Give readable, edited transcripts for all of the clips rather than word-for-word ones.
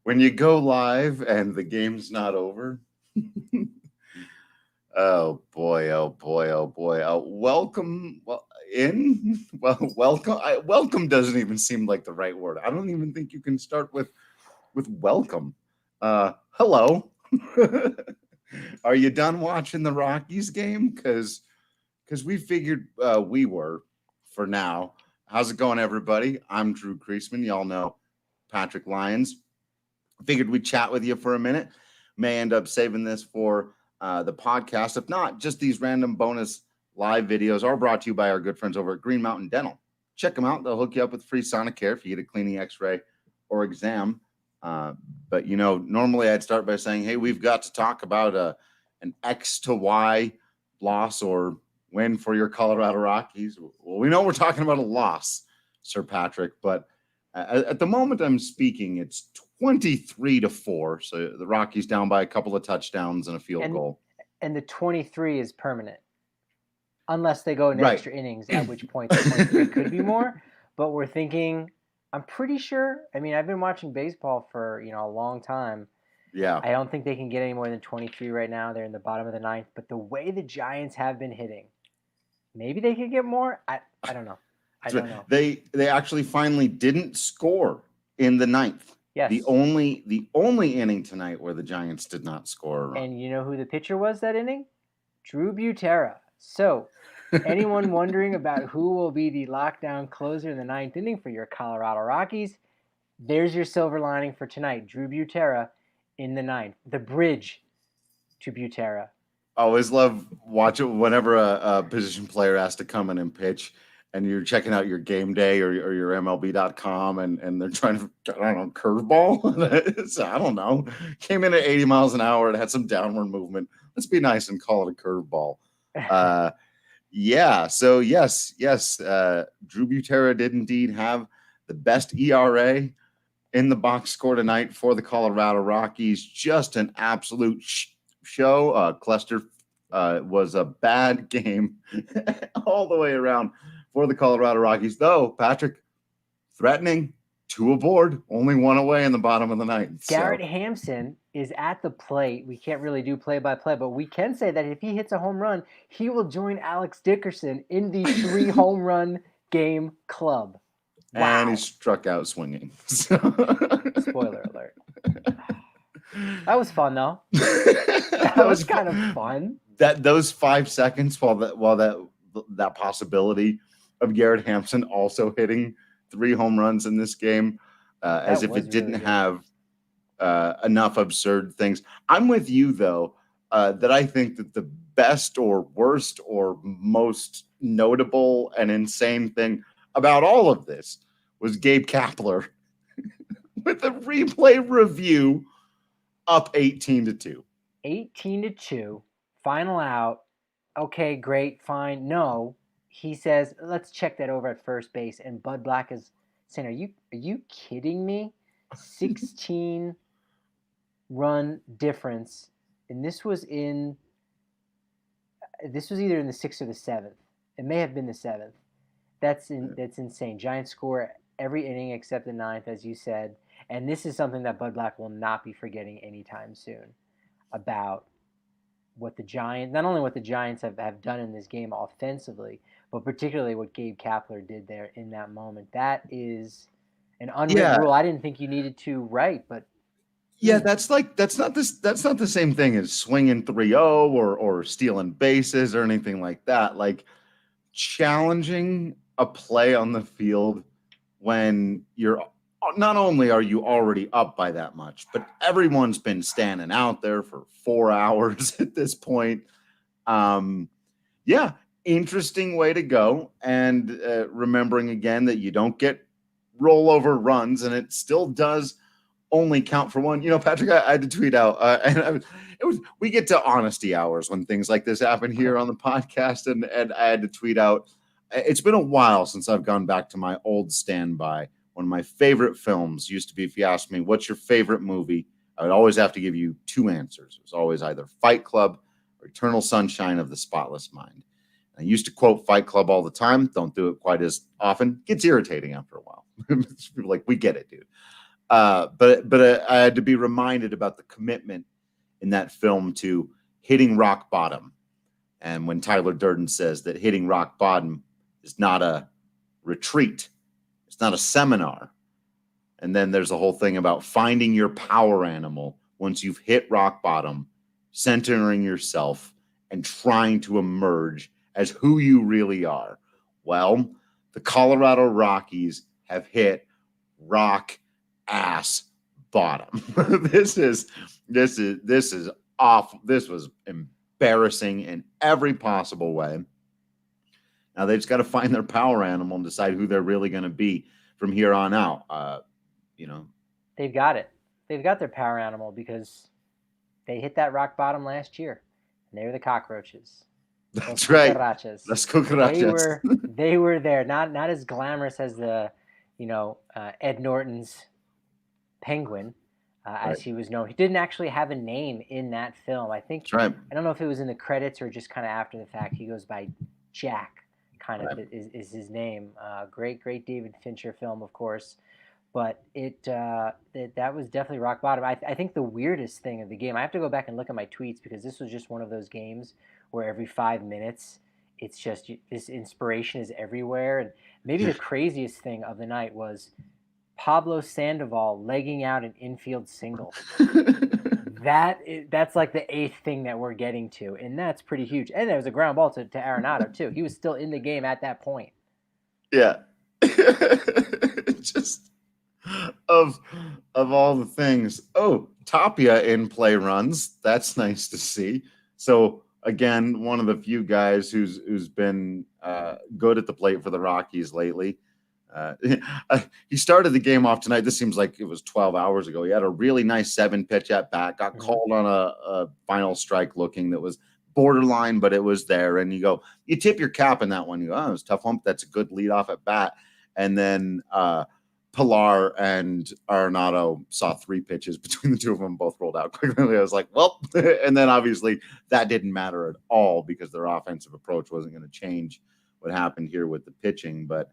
When you go live and the game's not over. Oh boy! Oh boy! Oh boy! Welcome in. Well, welcome. Welcome doesn't even seem like the right word. I don't even think you can start with welcome. Hello. Are you done watching the Rockies game? Because we figured we were for now. How's it going, everybody? I'm Drew Creasman. Y'all know Patrick Lyons. Figured we'd chat with you for a minute. May end up saving this for the podcast. If not, just these random bonus live videos are brought to you by our good friends over at Green Mountain Dental. Check them out. They'll hook you up with free Sonic Care if you get a cleaning, x-ray, or exam. But, you know, normally I'd start by saying, hey, we've got to talk about an X to Y loss or win for your Colorado Rockies. Well, we know we're talking about a loss, Sir Patrick, but at the moment I'm speaking, it's 23-4. So the Rockies down by a couple of touchdowns and a field goal. And the 23 is permanent. Unless they go into extra innings, at which point the 23 could be more. But we're thinking, I'm pretty sure. I mean, I've been watching baseball for, a long time. Yeah. I don't think they can get any more than 23 right now. They're in the bottom of the ninth. But the way the Giants have been hitting, maybe they could get more. I don't know. I don't know. They actually finally didn't score in the ninth. Yes. The only inning tonight where the Giants did not score a run. And you know who the pitcher was that inning? Drew Butera. So, anyone wondering about who will be the lockdown closer in the ninth inning for your Colorado Rockies? There's your silver lining for tonight. Drew Butera in the ninth. The bridge to Butera. I always love watching whenever a position player has to come in and pitch, and you're checking out your game day or your MLB.com, and they're trying to, curveball. So, I don't know. Came in at 80 miles an hour. It had some downward movement. Let's be nice and call it a curveball. Yeah. So yes. Drew Butera did indeed have the best ERA in the box score tonight for the Colorado Rockies. Just an absolute show. Cluster was a bad game all the way around for the Colorado Rockies, though. Patrick, threatening, 2 aboard, only 1 away in the bottom of the ninth. Garrett Hampson is at the plate. We can't really do play-by-play, but we can say that if he hits a home run, he will join Alex Dickerson in the 3 home run game club. Wow. And he struck out swinging. Spoiler alert. That was fun, though. That was kind of fun. Those 5 seconds while that possibility of Garrett Hampson also hitting 3 home runs in this game, as if it didn't have enough absurd things. I'm with you, though, that I think that the best or worst or most notable and insane thing about all of this was Gabe Kepler with a replay review up 18-2. 18-2, final out. Okay, great, fine. No, he says, let's check that over at first base. And Bud Black is saying, are you kidding me? 16 run difference. And this was either in the 6th or the 7th. It may have been the 7th. That's insane. Giants score every inning except the 9th, as you said. And this is something that Bud Black will not be forgetting anytime soon about what the Giants, not only what the Giants have done in this game offensively, but particularly what Gabe Kepler did there in that moment. That is an unwritten rule I didn't think you needed to write, but yeah, that's not the same thing as swinging 3-0 or stealing bases or anything like that. Like, challenging a play on the field when you're not only are you already up by that much, but everyone's been standing out there for 4 hours at this point. Interesting way to go. And remembering again that you don't get rollover runs, and it still does only count for 1. You know, Patrick, I had to tweet out, we get to honesty hours when things like this happen here on the podcast, and I had to tweet out. It's been a while since I've gone back to my old standby. One of my favorite films used to be, if you asked me, what's your favorite movie? I would always have to give you 2 answers. It was always either Fight Club or Eternal Sunshine of the Spotless Mind. I used to quote Fight Club all the time. Don't do it quite as often. Gets irritating after a while. Like, we get it, dude. But I had to be reminded about the commitment in that film to hitting rock bottom. And when Tyler Durden says that hitting rock bottom is not a retreat, it's not a seminar. And then there's a whole thing about finding your power animal once you've hit rock bottom, centering yourself, and trying to emerge as who you really are. Well, the Colorado Rockies have hit rock ass bottom. This is awful. This was embarrassing in every possible way. Now they just got to find their power animal and decide who they're really going to be from here on out. They've got it. They've got their power animal because they hit that rock bottom last year, and they were the cockroaches. That's right. Las cucarachas. They were there. Not as glamorous as the, Ed Norton's penguin, as he was known. He didn't actually have a name in that film. I think. That's right. I don't know if it was in the credits or just kind of after the fact. He goes by Jack. Kind of is his name. Great David Fincher film, of course. But that was definitely rock bottom. I think the weirdest thing of the game, I have to go back and look at my tweets because this was just one of those games where every 5 minutes, it's just this inspiration is everywhere. And maybe the craziest thing of the night was Pablo Sandoval legging out an infield single. That's like the 8th thing that we're getting to, and that's pretty huge. And there was a ground ball to Arenado too. He was still in the game at that point. Yeah. Just of all the things. Oh, Tapia in play runs. That's nice to see. So again, one of the few guys who's been good at the plate for the Rockies lately. He started the game off tonight. This seems like it was 12 hours ago. He had a really nice 7-pitch at bat, got called on a final strike looking that was borderline, but it was there. And you tip your cap in that one. You go, oh, it was a tough one. That's a good leadoff at bat. And then Pilar and Arenado saw 3 pitches between the two of them, both rolled out quickly. I was like, well, and then obviously that didn't matter at all because their offensive approach wasn't going to change what happened here with the pitching. But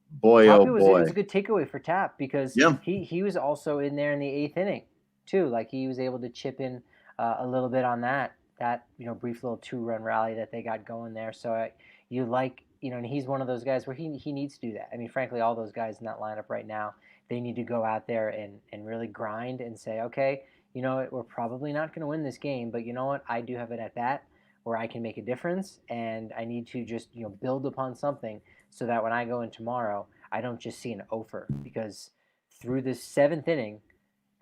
boy, Tapia, oh boy. It was a good takeaway for Tap because he was also in there in the 8th inning too. Like he was able to chip in a little bit on that brief little 2-run rally that they got going there. So and he's one of those guys where he needs to do that. I mean, frankly, all those guys in that lineup right now, they need to go out there and really grind and say, okay, we're probably not going to win this game, but you know what? I do have it at bat where I can make a difference, and I need to just build upon something so that when I go in tomorrow, I don't just see an offer. Because through this 7th inning,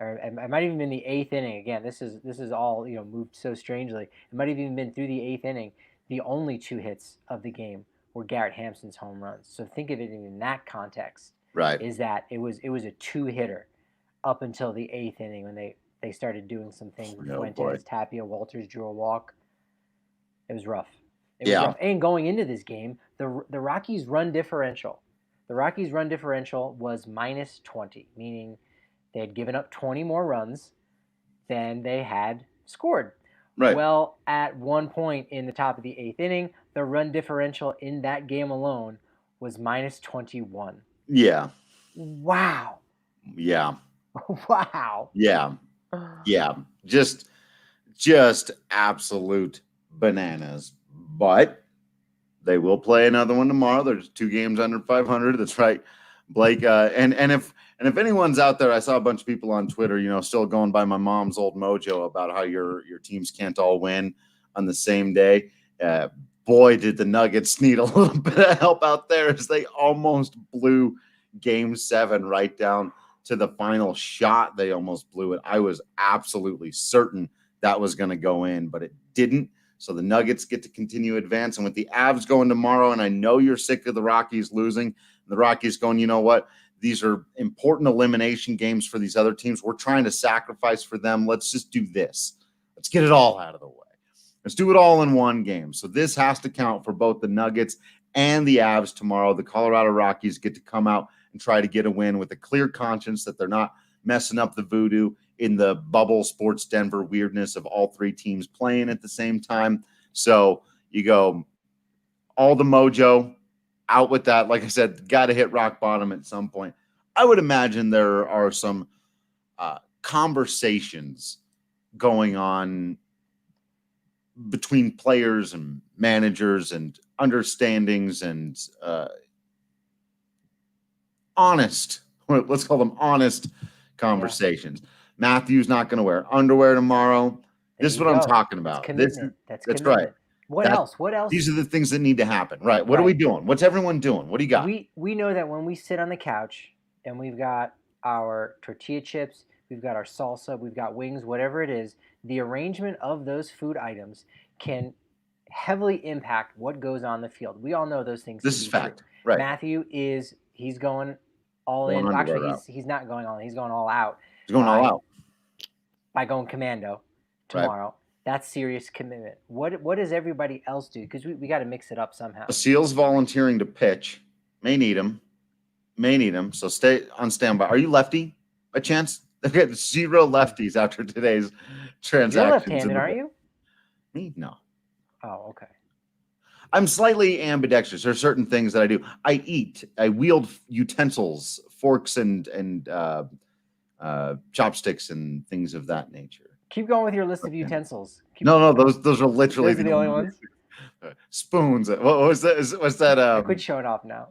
or it might have even been the 8th inning. Again, this is all moved so strangely. It might have even been through the 8th inning. The only 2 hits of the game were Garrett Hampson's home runs. So think of it in that context. Right. Is that it was a 2-hitter up until the 8th inning when they started doing some things. Fuentes, Tapia, Walters drew a walk. It was rough. It was rough. And going into this game, the Rockies' run differential. The Rockies' run differential was -20, meaning they had given up 20 more runs than they had scored. Right. Well, at one point in the top of the 8th inning, the run differential in that game alone was -21. Yeah. Wow. Yeah. Wow. Yeah. Yeah. Just absolute bananas. But they will play another one tomorrow. There's 2 games under 500. That's right, Blake. And if anyone's out there, I saw a bunch of people on Twitter, still going by my mom's old mojo about how your teams can't all win on the same day. Boy, did the Nuggets need a little bit of help out there as they almost blew Game 7 right down to the final shot. They almost blew it. I was absolutely certain that was going to go in, but it didn't. So the Nuggets get to continue advancing with the Avs going tomorrow. And I know you're sick of the Rockies losing. The Rockies going, you know what? These are important elimination games for these other teams. We're trying to sacrifice for them. Let's just do this. Let's get it all out of the way. Let's do it all in one game. So this has to count for both the Nuggets and the Avs tomorrow. The Colorado Rockies get to come out and try to get a win with a clear conscience that they're not messing up the voodoo in the bubble sports Denver weirdness of all 3 teams playing at the same time. So you go, all the mojo out with that. Like I said, got to hit rock bottom at some point. I would imagine there are some conversations going on between players and managers and understandings and honest, let's call them honest conversations. Yeah. Matthew's not going to wear underwear tomorrow. This is what I'm talking about. That's commitment. That's commitment. Right. What else? What else? These are the things that need to happen. Right. What are we doing? What's everyone doing? What do you got? We know that when we sit on the couch and we've got our tortilla chips, we've got our salsa, we've got wings, whatever it is, the arrangement of those food items can heavily impact what goes on the field. We all know those things. This is fact. True. Right. Matthew he's going all in. Actually, he's not going all in. He's going all out. He's going all out. By going commando tomorrow. Right. That's serious commitment. What does everybody else do? Because we got to mix it up somehow. Seal's volunteering to pitch. May need him. So stay on standby. Are you lefty? A chance? Okay, 0 lefties after today's transaction. You're left-handed, aren't you? Me? No. Oh, okay. I'm slightly ambidextrous. There are certain things that I do. I eat. I wield utensils, forks, and chopsticks and things of that nature. Keep going with your list of utensils. No, those are literally the only ones. Spoons. What was that? What's that? I quit showing off now.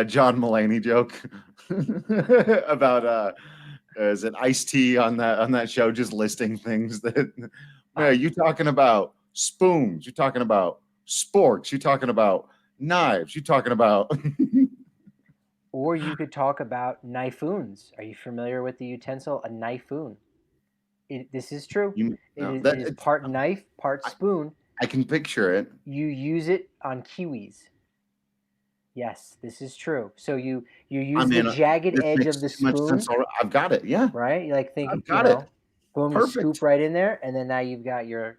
John Mulaney joke about is it Ice-T on that show just listing things that you talking about spoons, you're talking about sporks, you're talking about knives, you're talking about or you could talk about knifeoons. Are you familiar with the utensil, a knifeoon? This is true. It is part knife, part spoon. I can picture it. You use it on kiwis. Yes, this is true. So you use the jagged edge of the spoon. I've got it. Yeah. Right. You like think. I've got it. Boom. Perfect. You scoop right in there, and then now you've got your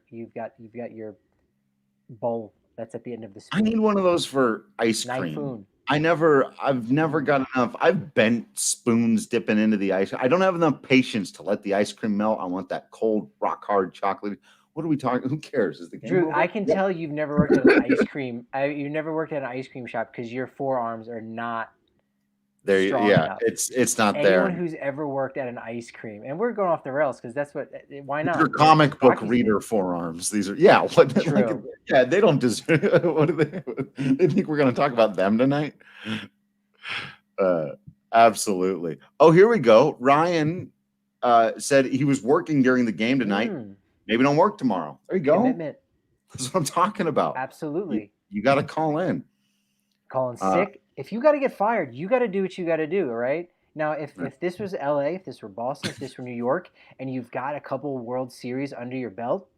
bowl that's at the end of the spoon. I need one of those for ice cream. Knifeoon. I've never got enough. I've bent spoons dipping into the ice. I don't have enough patience to let the ice cream melt. I want that cold, rock hard chocolate. What are we talking? Who cares? Is the game Drew? over? I can tell you've never worked at an ice cream. You've never worked at an ice cream shop because your forearms are not there. Yeah, enough. it's not Anyone there. Anyone who's ever worked at an ice cream, and we're going off the rails because that's what. Why not? Your comic book reader forearms. These are True. Yeah, they don't deserve. What do they think we're going to talk about them tonight? Absolutely. Oh, here we go. Ryan said he was working during the game tonight. Maybe don't work tomorrow. There you go. Commitment. That's what I'm talking about. Absolutely. You got to call in. Calling sick. If you got to get fired, you got to do what you got to do, right? Now, if this was LA, if this were Boston, if this were New York, and you've got a couple World Series under your belt,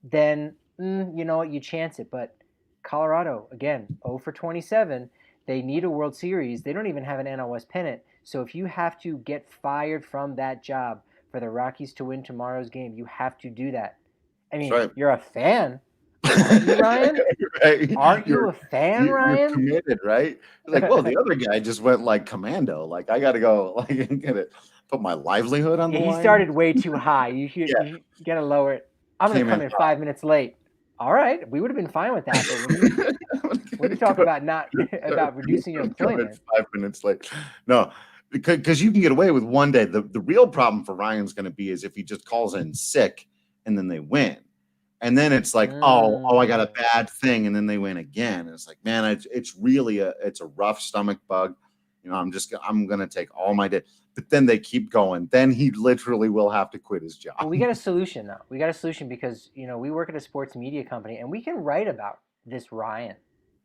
then you know what, you chance it. But Colorado, again, 0 for 27. They need a World Series. They don't even have an NL West pennant. So if you have to get fired from that job for the Rockies to win tomorrow's game, you have to do that. I mean, You're a fan, aren't you, Ryan? Right. Aren't you a fan, Ryan? You're committed, right? Like, well, the other guy just went like commando. Like, I got to go. Like, get it. Put my livelihood on the line. He started way too high. You got to lower it. I'm going to come in 5 minutes late. All right, we would have been fine with that. But when you talk about about reducing your employment, 5 minutes late. No, because you can get away with one day. The real problem for Ryan's going to be is if he just calls in sick and then they win, and then it's like, oh, I got a bad thing, and then they win again. And it's like, man, it's really a rough stomach bug. You know, I'm going to take all my day. But then they keep going. Then he literally will have to quit his job. Well, we got a solution, though. We got a solution because, you know, we work at a sports media company, and we can write about this Ryan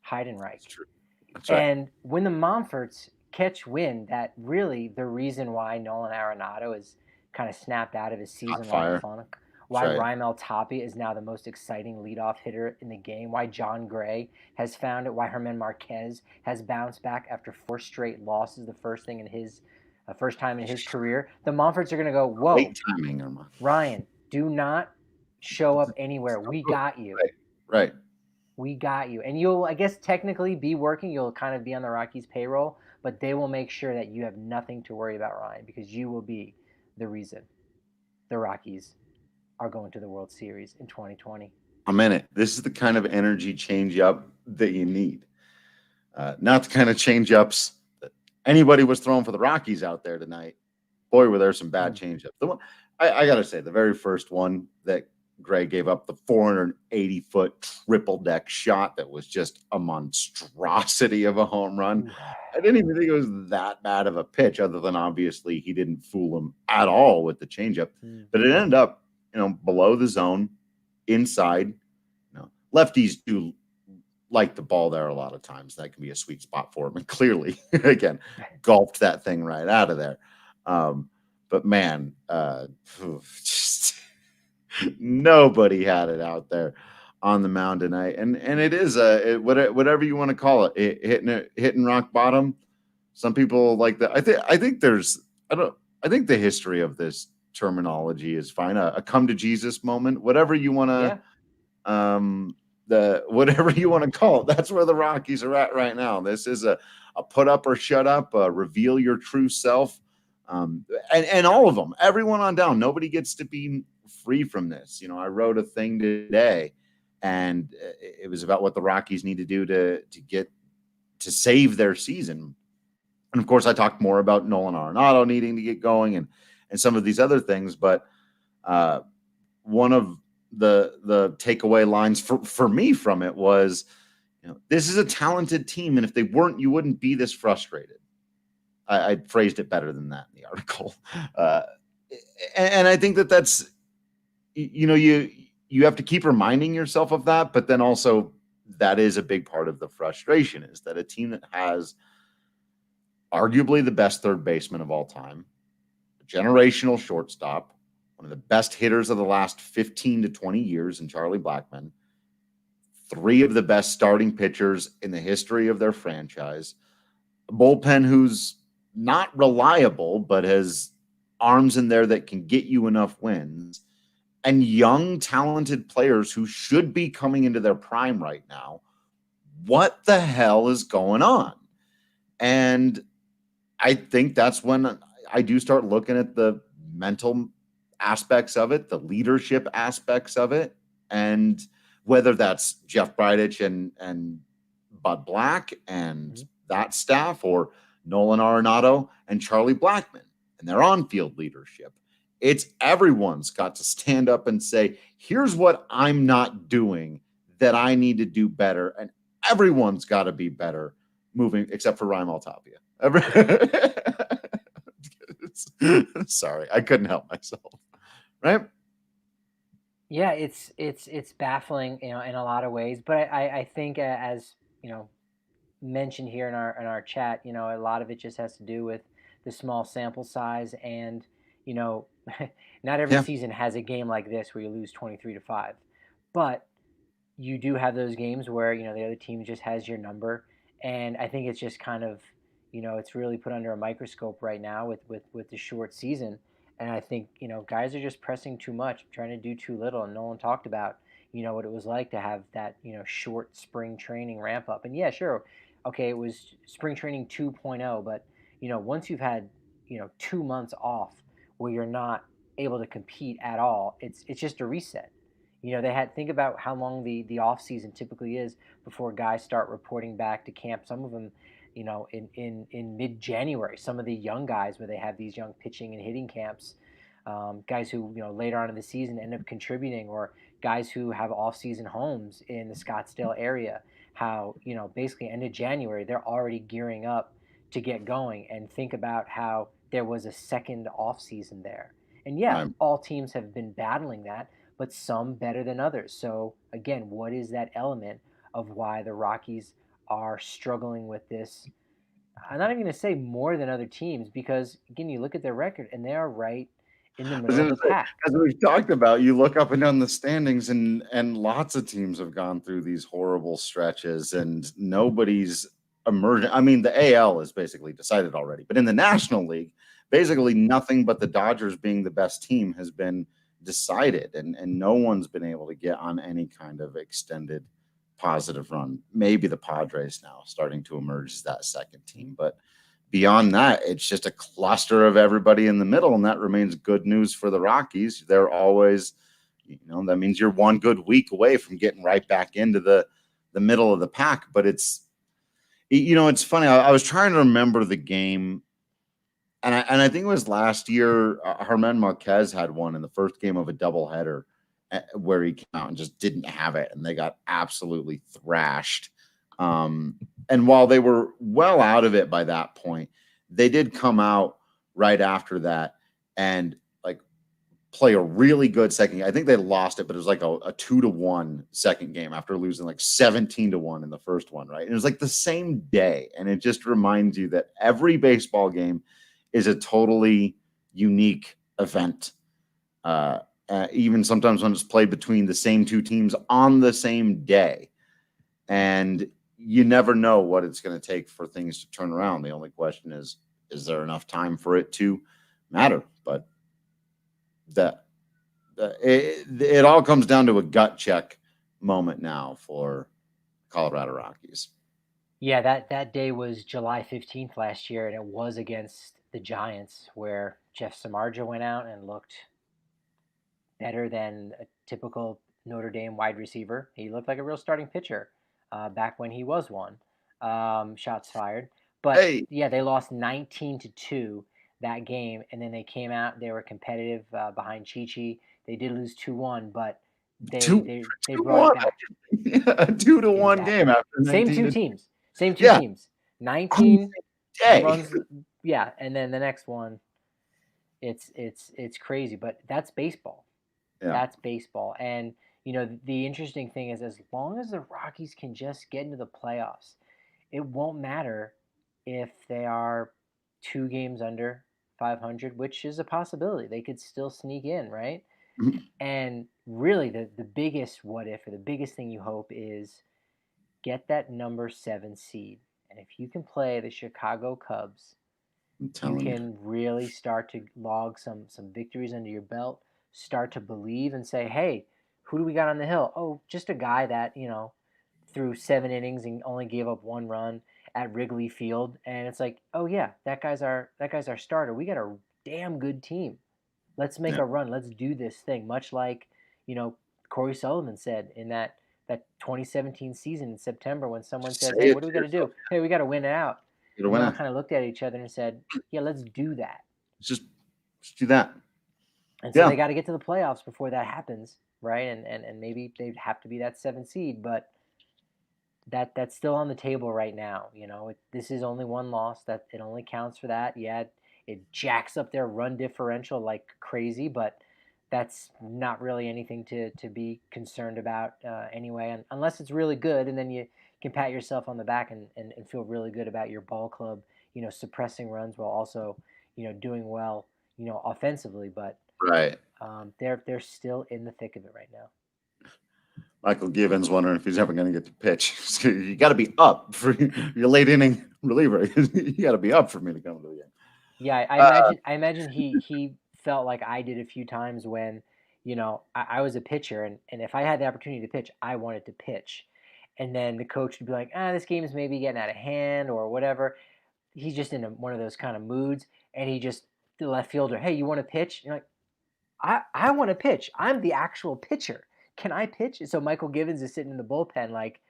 Heidenreich. That's true. That's right. And when the Monforts catch wind that really the reason why Nolan Arenado is kind of snapped out of his season-long funk, why Raimel Tapia is now the most exciting leadoff hitter in the game, why Jon Gray has found it, why German Marquez has bounced back after 4 straight losses, the first time in his career. The Monforts are going to go, whoa, great timing, Irma. Ryan, do not show up anywhere. We got you. Right. We got you. And you'll, I guess, technically be working. You'll kind of be on the Rockies payroll, but they will make sure that you have nothing to worry about, Ryan, because you will be the reason the Rockies are going to the World Series in 2020. I'm in it. This is the kind of energy change up that you need. Not the kind of change ups that anybody was throwing for the Rockies out there tonight. Boy, were there some bad change ups. The one I got to say, the very first one that Gray gave up, the 480-foot triple deck shot that was just a monstrosity of a home run. I didn't even think it was that bad of a pitch, other than obviously he didn't fool him at all with the changeup. But it ended up, below the zone, inside. Lefties do like the ball there a lot of times. That can be a sweet spot for him. And clearly, again, golfed that thing right out of there. But man, just nobody had it out there on the mound tonight. And it is whatever you want to call it, hitting rock bottom. Some people like that. I think the history of this terminology is fine. A come to Jesus moment, whatever you want to, whatever you want to call it. That's where the Rockies are at right now. This is a put up or shut up, reveal your true self. And all of them, everyone on down, nobody gets to be free from this. I wrote a thing today, and it was about what the Rockies need to do to save their season. And of course, I talked more about Nolan Arenado needing to get going and some of these other things. But one of the takeaway lines for me from it was, this is a talented team, and if they weren't, you wouldn't be this frustrated. I phrased it better than that in the article. And I think that's, you have to keep reminding yourself of that, but then also that is a big part of the frustration, is that a team that has arguably the best third baseman of all time, a generational shortstop, one of the best hitters of the last 15 to 20 years in Charlie Blackmon, three of the best starting pitchers in the history of their franchise, a bullpen who's not reliable, but has arms in there that can get you enough wins, and young, talented players who should be coming into their prime right now. What the hell is going on? And I think that's when I do start looking at the mental aspects of it, the leadership aspects of it, and whether that's Jeff Bridich and Bud Black and that staff, or Nolan Arenado and Charlie Blackmon and their on-field leadership. It's everyone's got to stand up and say, here's what I'm not doing that I need to do better. And everyone's got to be better moving, except for Ryan Altapia. Sorry, I couldn't help myself. Right? Yeah, it's baffling, in a lot of ways. But I think, as mentioned here in our chat, a lot of it just has to do with the small sample size, and not every season has a game like this where you lose 23-5, but you do have those games where the other team just has your number. And I think it's just kind of it's really put under a microscope right now with the short season. And I think guys are just pressing too much, trying to do too little. And Nolan talked about what it was like to have that short spring training ramp up. And yeah, sure, okay, it was spring training 2.0, but once you've had 2 months off where you're not able to compete at all, it's just a reset. Think about how long the off season typically is before guys start reporting back to camp. Some of them, in mid-January. Some of the young guys, where they have these young pitching and hitting camps, guys who later on in the season end up contributing, or guys who have off-season homes in the Scottsdale area. How basically end of January they're already gearing up to get going, and think about how there was a second off season there. And yeah, all teams have been battling that, but some better than others. So again, what is that element of why the Rockies are struggling with this? I'm not even going to say more than other teams, because again, you look at their record and they are right in the middle of the pack. As we've talked about, you look up and down the standings, and lots of teams have gone through these horrible stretches, and nobody's emerging. I mean, the AL is basically decided already, but in the National League, basically nothing but the Dodgers being the best team has been decided, and no one's been able to get on any kind of extended positive run. Maybe the Padres now starting to emerge as that second team, but beyond that, it's just a cluster of everybody in the middle, and that remains good news for the Rockies. They're always, That means you're one good week away from getting right back into the middle of the pack. But it's funny. I was trying to remember the game, and I think it was last year. Herman Marquez had one in the first game of a doubleheader where he came out and just didn't have it, and they got absolutely thrashed. And while they were well out of it by that point, they did come out right after that and play a really good second game. I think they lost it, but it was like a 2-1 second game after losing 17-1 in the first one, right? And it was the same day. And it just reminds you that every baseball game is a totally unique event. Even sometimes when it's played between the same two teams on the same day. And you never know what it's going to take for things to turn around. The only question is there enough time for it to matter? But it all comes down to a gut check moment now for Colorado Rockies. Yeah, that day was July 15th last year, and it was against the Giants, where Jeff Samardzija went out and looked better than a typical Notre Dame wide receiver. He looked like a real starting pitcher back when he was one. Shots fired. But yeah, they lost 19-2 that game, and then they came out. They were competitive behind Chi. They did lose 2-1, but they brought it back. Yeah, a 2-1 game after 19 Same two teams. 19 runs. Yeah, and then the next one, it's crazy, but that's baseball. Yeah. That's baseball. And the interesting thing is, as long as the Rockies can just get into the playoffs, it won't matter if they are 2 games under 500, which is a possibility. They could still sneak in, right? Mm-hmm. And really, the biggest what if, or the biggest thing you hope is get that number 7 seed. And if you can play the Chicago Cubs, you can really start to log some victories under your belt, start to believe and say, hey, who do we got on the hill? Oh, just a guy that, threw 7 innings and only gave up 1 run at Wrigley Field. And it's like, oh yeah, that guy's our starter. We got a damn good team. Let's make a run. Let's do this thing. Much like, Corey Sullivan said in that 2017 season in September, when someone said, hey, what do we got to do? Hey, we got to win it out. We all kind of looked at each other and said, yeah, let's do that. Just do that. And so they got to get to the playoffs before that happens, right? And maybe they'd have to be that 7 seed, but that's still on the table right now. This is only 1 loss. That it only counts for that. Yeah, it jacks up their run differential like crazy, but that's not really anything to be concerned about anyway, unless it's really good, and then you can pat yourself on the back and feel really good about your ball club, suppressing runs while also, doing well, offensively. But right, they're still in the thick of it right now. Michael Gibbons wondering if he's ever going to get to pitch. You got to be up for your late inning reliever. You got to be up for me to come to the game. Yeah, I imagine he felt like I did a few times when, I was a pitcher, and if I had the opportunity to pitch, I wanted to pitch. And then the coach would be like, this game is maybe getting out of hand or whatever. He's just in one of those kind of moods, and he just, the left fielder, hey, you want to pitch? You're like, I want to pitch. I'm the actual pitcher. Can I pitch? So Michael Gibbons is sitting in the bullpen like,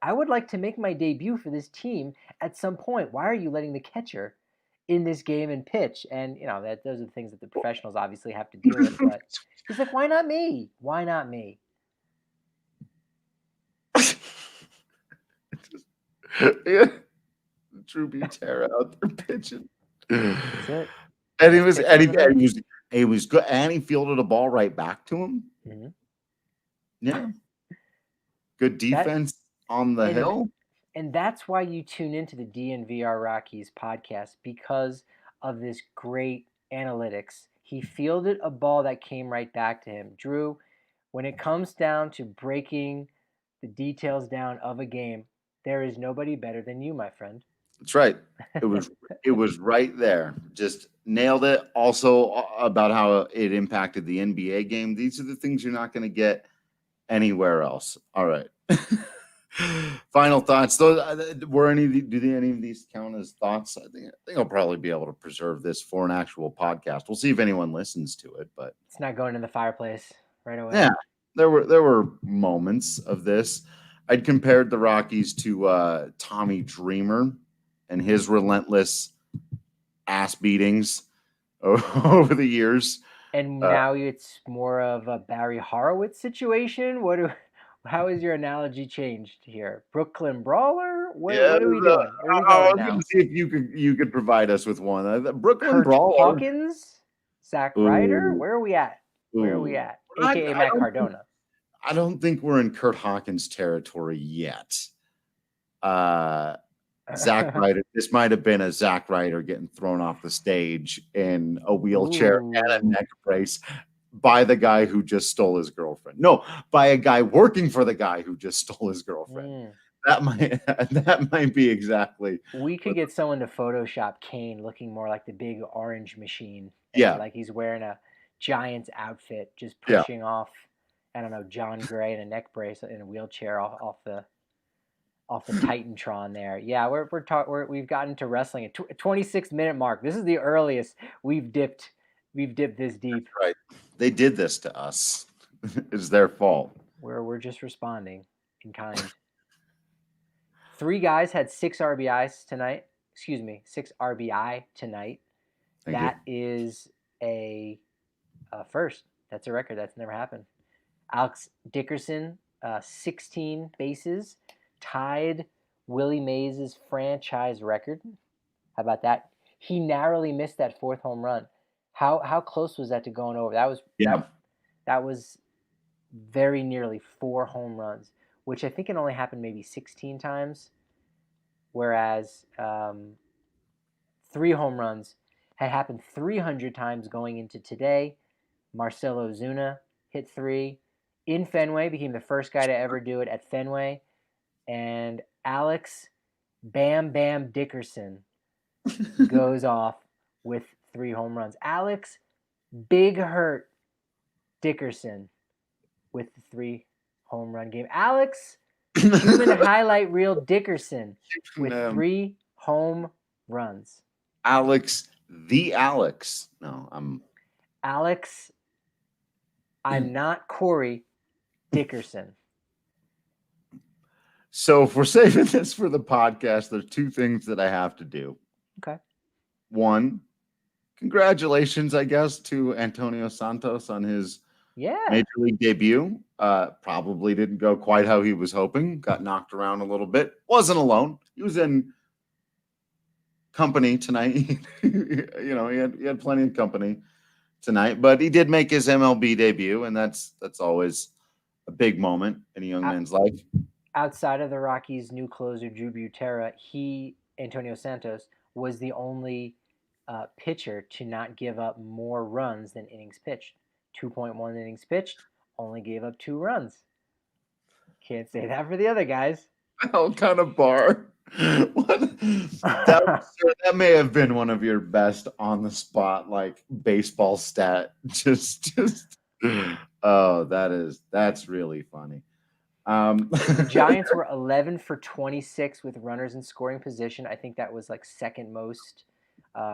I would like to make my debut for this team at some point. Why are you letting the catcher in this game and pitch? And those are the things that the professionals obviously have to deal with. But he's like, why not me? Why not me? Yeah. Drew Butera out there pitching. That's it. And he was good, and he fielded a ball right back to him. Mm-hmm. Yeah. Good defense on the hill. And that's why you tune into the DNVR Rockies podcast, because of this great analytics. He fielded a ball that came right back to him. Drew, when it comes down to breaking the details down of a game, there is nobody better than you, my friend. That's right. It was right there. Just nailed it. Also about how it impacted the NBA game. These are the things you're not going to get anywhere else. All right. Final thoughts. Do any of these count as thoughts? I think I'll probably be able to preserve this for an actual podcast. We'll see if anyone listens to it, but it's not going in the fireplace. right away. Yeah, there were moments of this. I'd compared the Rockies to Tommy Dreamer and his relentless ass beatings over the years. And Uh, now it's more of a Barry Horowitz situation. How has your analogy changed here? Brooklyn Brawler? yeah, What are we doing? Where are we I going was going now? to see if you could provide us with one. The Brooklyn Kurt Brawler. Hawkins? Zach Ryder? Ooh, Where are we at? Where are we ooh. at? AKA Matt Cardona. I don't think we're in Kurt Hawkins territory yet. Uh, Zach Ryder. This might have been a Zach Ryder getting thrown off the stage in a wheelchair and a Ooh. neck brace by the guy who just stole his girlfriend. No, by a guy working for the guy who just stole his girlfriend. Mm. That might be exactly. We could get someone to Photoshop Kane looking more like the big orange machine. Yeah, Like he's wearing a Giants outfit, just yeah. pushing off, I don't know, Jon Gray in a neck brace in a wheelchair off the Titantron there. Yeah, we've gotten to wrestling at 26-minute mark. This is the earliest we've dipped this deep. Right. They did this to us. It's their fault. Where we're just responding in kind. 3 guys had 6 RBIs tonight. Excuse me, 6 RBI tonight. Thank That is a first. That's a record. That's never happened. Alex Dickerson, 16 bases, tied Willie Mays' franchise record. How about that? He narrowly missed that 4th home run. How close was that to going over? you. Yeah. That was very nearly 4 home runs, which I think it only happened maybe 16 times, whereas 3 home runs had happened 300 times going into today. Marcell Ozuna hit 3 in Fenway, became the first guy to ever do it at Fenway, and Alex Bam Bam Dickerson goes off with 3 home runs. Alex Big Hurt Dickerson with the 3 home run game. Alex Human Highlight Reel Dickerson with 3 home runs. Alex, the Alex. No, Alex, I'm not Corey Dickerson. So if we're saving this for the podcast, there's 2 things that I have to do. Okay. 1, congratulations, I guess, to Antonio Santos on his major league debut. Probably didn't go quite how he was hoping. Got knocked around a little bit. Wasn't alone. He was in company tonight. He had plenty of company tonight, but he did make his MLB debut, and that's always a big moment in a young man's life. Outside of the Rockies' new closer Drew Butera, Antonio Santos, was the only pitcher to not give up more runs than innings pitched. 2.1 innings pitched, only gave up 2 runs. Can't say that for the other guys. What kind of bar? That may have been one of your best on the spot, like baseball stat. Just oh, that's really funny. The Giants were 11 for 26 with runners in scoring position. I think that was like second most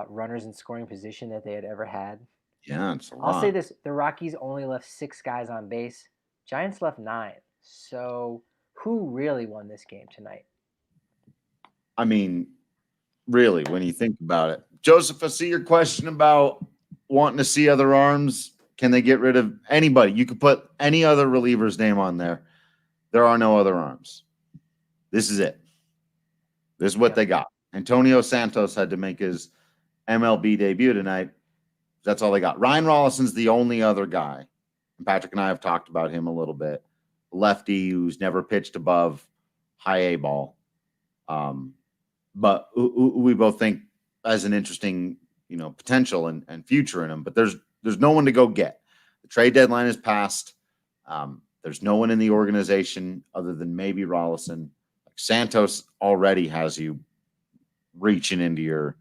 runners in scoring position that they had ever had. Yeah, it's a lot. I'll say this: the Rockies only left 6 guys on base. Giants left 9. So who really won this game tonight? I mean, really, when you think about it. Joseph, I see your question about wanting to see other arms. Can they get rid of anybody? You could put any other reliever's name on there. There are no other arms. This is it. This is what they got. Antonio Santos had to make his MLB debut tonight. That's all they got. Ryan Rollison's the only other guy. And Patrick and I have talked about him a little bit. Lefty who's never pitched above high A ball. But we both think has an interesting, potential and future in him. But there's no one to go get. The trade deadline is passed. There's no one in the organization other than maybe Rollison. Santos already has you reaching into your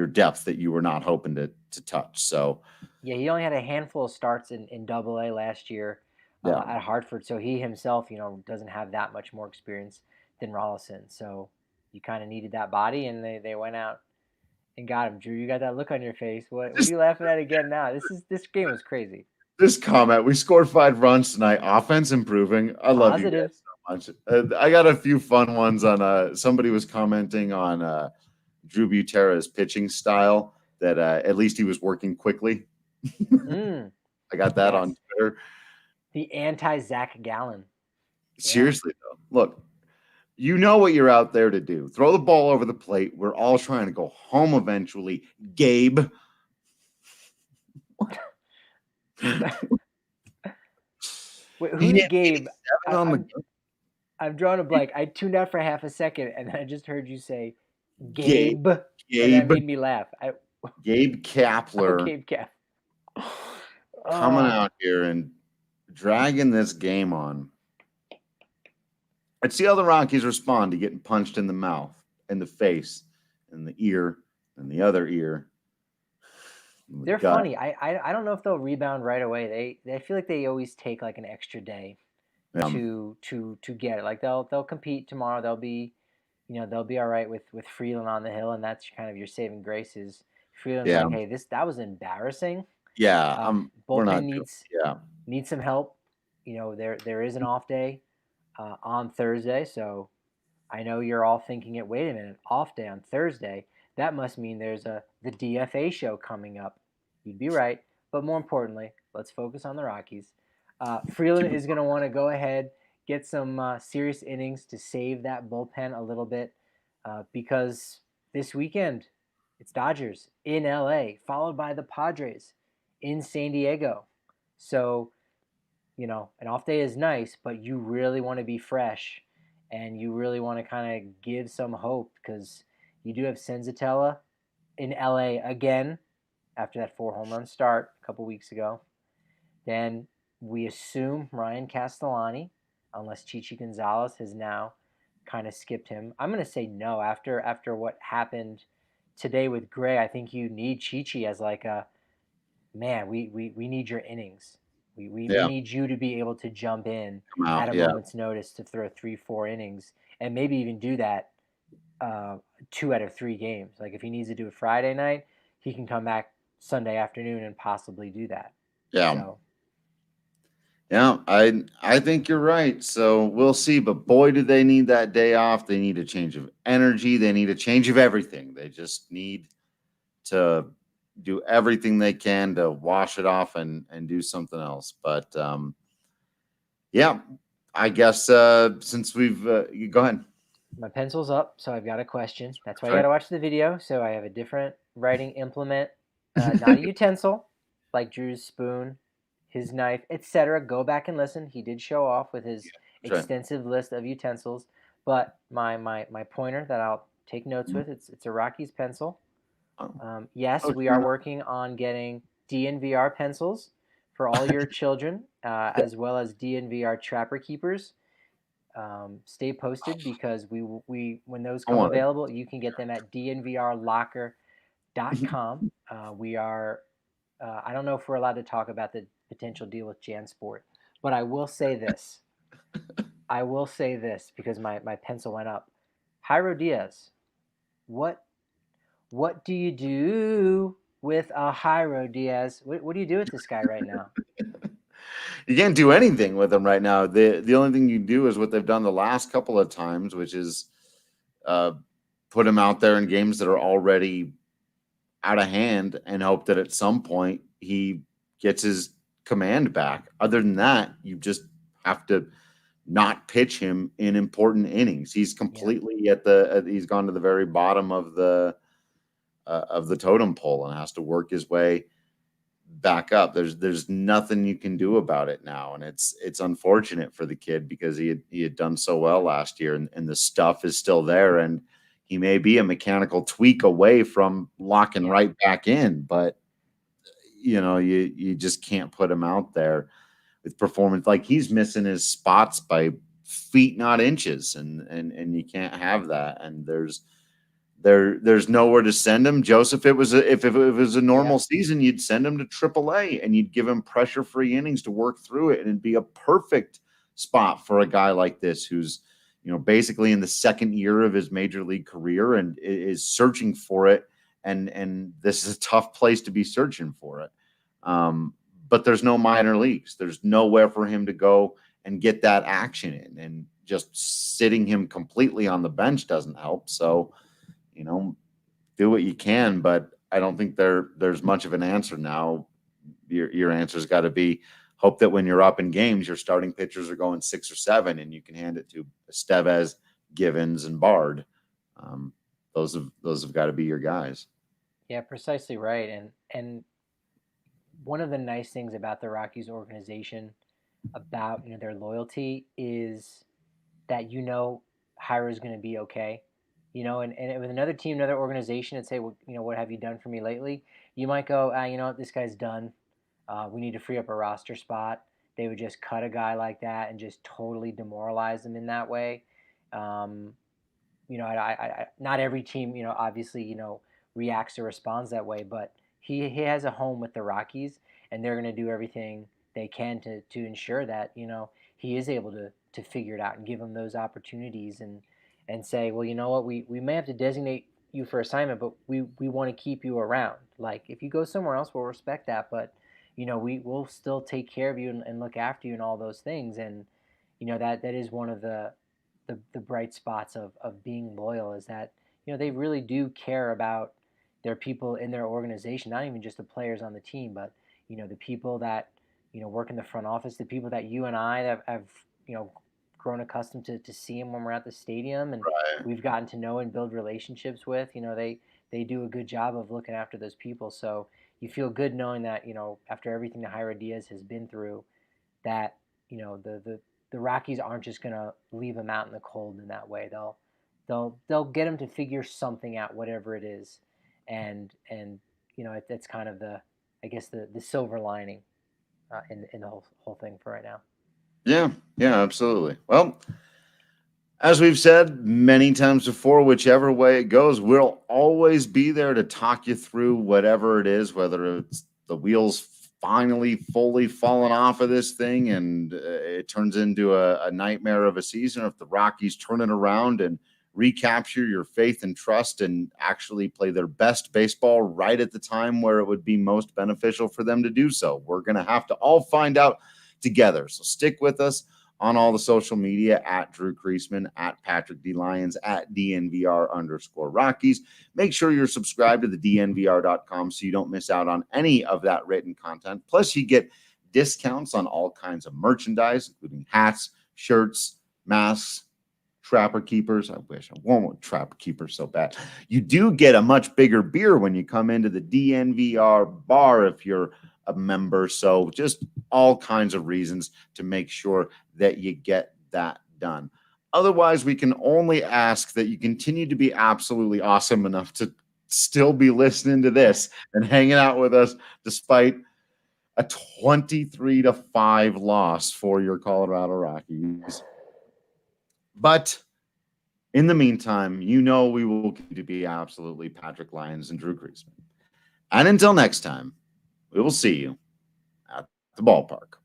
depth that you were not hoping to touch. So yeah, he only had a handful of starts in Double-A last year at Hartford. So he himself, doesn't have that much more experience than Rollison. So you kind of needed that body, and they went out and got him. Drew, you got that look on your face. What are you laughing at again now? This game was crazy. this comment. We scored 5 runs tonight. Offense improving. I love you Positive. guys so much. I got a few fun ones on somebody was commenting on Drew Butera's pitching style that at least he was working quickly. Mm, I got that on yes. Twitter. The anti-Zach Gallen. Seriously, though. Look, you know what you're out there to do. Throw the ball over the plate. We're all trying to go home eventually. Gabe. Wait, He who's hit Gabe? 87 on the I'm drawing a blank. I tuned out for half a second, and I just heard you say Gabe. Gabe, and that Gabe. made me laugh. Gabe Kepler Gabe Cap. coming out here and dragging this game on. Let's see how the Rockies respond to getting punched in the mouth, in the face, in the ear, and the other ear. They're funny. I don't know if they'll rebound right away. They feel like they always take like an extra day to get it. Like they'll compete tomorrow. They'll be all right with Freeland on the hill, and that's kind of your saving graces. Freeland's like, hey, that was embarrassing. Yeah, we're not bullpen needs some help. There is an off day on Thursday, so I know you're all thinking it. Wait a minute, off day on Thursday. That must mean there's the DFA show coming up. You'd be right, but more importantly, let's focus on the Rockies. Freeland is going to want to go ahead, get some serious innings to save that bullpen a little bit because this weekend it's Dodgers in LA, followed by the Padres in San Diego. So, an off day is nice, but you really want to be fresh and you really want to kind of give some hope because you do have Senzatella in LA again after that 4 home run start a couple weeks ago. Then we assume Ryan Castellani, unless Chichi Gonzalez has now kind of skipped him. I'm going to say no after what happened today with Gray. I think you need Chichi as like a man. We need your innings. We need you to be able to jump in at a moment's notice to throw 3-4 innings and maybe even do that 2 out of 3 games. Like if he needs to do it Friday night, he can come back Sunday afternoon and possibly do that. Yeah. So. Yeah, I think you're right. So we'll see. But boy, do they need that day off. They need a change of energy. They need a change of everything. They just need to do everything they can to wash it off and do something else. But yeah, I guess since we've you go ahead. My pencil's up, so I've got a question. That's why you got to watch the video. So I have a different writing implement, not a utensil like Drew's spoon, his knife, etc. Go back and listen. He did show off with his extensive list of utensils. But my pointer that I'll take notes with, it's a Rockies pencil. Yes, we are working on getting DNVR pencils for all your children, as well as DNVR trapper keepers. Stay posted because we when those come available, you can get them at DNVRLocker.com. We are I don't know if we're allowed to talk about the potential deal with JanSport, but I will say this. Because my pencil went up. Jairo Diaz, what do you do with a Jairo Diaz? What do you do with this guy right now? You can't do anything with him right now. The only thing you do is what they've done the last couple of times, which is put him out there in games that are already out of hand and hope that at some point he gets his command back. Other than that, you just have to not pitch him in important innings. He's completely he's gone to the very bottom of the totem pole and has to work his way back up. There's nothing you can do about it now, and it's unfortunate for the kid because he had done so well last year, and the stuff is still there, and he may be a mechanical tweak away from locking right back in, but you just can't put him out there with performance. Like he's missing his spots by feet, not inches, and you can't have that. And there's nowhere to send him. Joseph, if it was a normal season, you'd send him to AAA and you'd give him pressure-free innings to work through it, and it'd be a perfect spot for a guy like this who's basically in the second year of his major league career and is searching for it. And this is a tough place to be searching for it. but there's no minor leagues. There's nowhere for him to go and get that action in, and just sitting him completely on the bench doesn't help. So, do what you can, but I don't think there's much of an answer now. Your answer's got to be hope that when you're up in games, your starting pitchers are going 6 or 7, and you can hand it to Estevez, Givens, and Bard. Those have got to be your guys. Yeah, precisely right. And one of the nice things about the Rockies organization, about their loyalty, is that Hira is going to be okay. And with another team, another organization, and say, well, what have you done for me lately? You might go, what, this guy's done. We need to free up a roster spot. They would just cut a guy like that and just totally demoralize them in that way. Not every team, obviously, reacts or responds that way, but he has a home with the Rockies, and they're going to do everything they can to ensure that, he is able to figure it out and give him those opportunities and say, well, you know what, we may have to designate you for assignment, but we want to keep you around. Like, if you go somewhere else, we'll respect that, but we'll still take care of you and look after you and all those things. And that is one of the bright spots of being loyal, is that they really do care about their people in their organization, not even just the players on the team, but the people that work in the front office, the people that you and I have grown accustomed to seeing when we're at the stadium, and Right. we've gotten to know and build relationships with. They do a good job of looking after those people. So you feel good knowing that after everything that Hira Diaz has been through, that the Rockies aren't just going to leave him out in the cold in that way. They'll get him to figure something out, whatever it is, and that's kind of the silver lining in the whole thing for right now. Yeah, absolutely. Well, as we've said many times before, whichever way it goes, we'll always be there to talk you through whatever it is, whether it's the wheels finally fully falling off of this thing and it turns into a nightmare of a season, or if the Rockies turn it around and recapture your faith and trust and actually play their best baseball right at the time where it would be most beneficial for them to do so. We're going to have to all find out together. So stick with us on all the social media, at Drew Creasman, at Patrick D. Lyons, at DNVR_Rockies. Make sure you're subscribed to the DNVR.com so you don't miss out on any of that written content. Plus, you get discounts on all kinds of merchandise, including hats, shirts, masks, Trapper Keepers. I wish I want Trapper Keepers so bad. You do get a much bigger beer when you come into the DNVR bar if you're a member. So just all kinds of reasons to make sure that you get that done. Otherwise, we can only ask that you continue to be absolutely awesome enough to still be listening to this and hanging out with us despite a 23-5 loss for your Colorado Rockies. But in the meantime, we will continue to be absolutely Patrick Lyons and Drew Creasman. And until next time, we will see you at the ballpark.